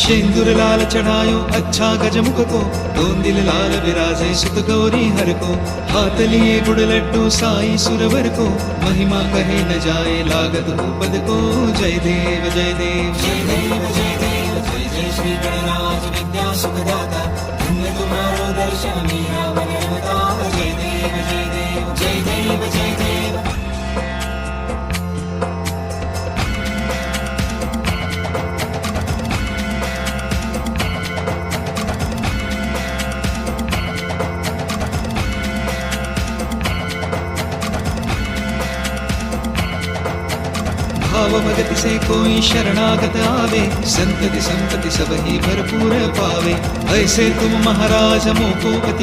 सिंदूर लाल चढ़ायो अच्छा गजमुख को, दोन दिल लाल विराजे सुत गौरी हर को। हाथ लिए गुड़ लड्डू साई सुरवर को, महिमा कहे न जाए लागत हो पद को। जय देव जय देव जय देव जय देव जय जय श्री गणराज विद्या सुखदाता। धन्य तुम्हारो दर्शन मीरा मन रमता। जय देव जय देव जय देव जय देव। भाव भगति से कोई शरणागत आवे, संतति संपत्ति सब ही भरपूर पावे। ऐसे तुम महाराज मोको अति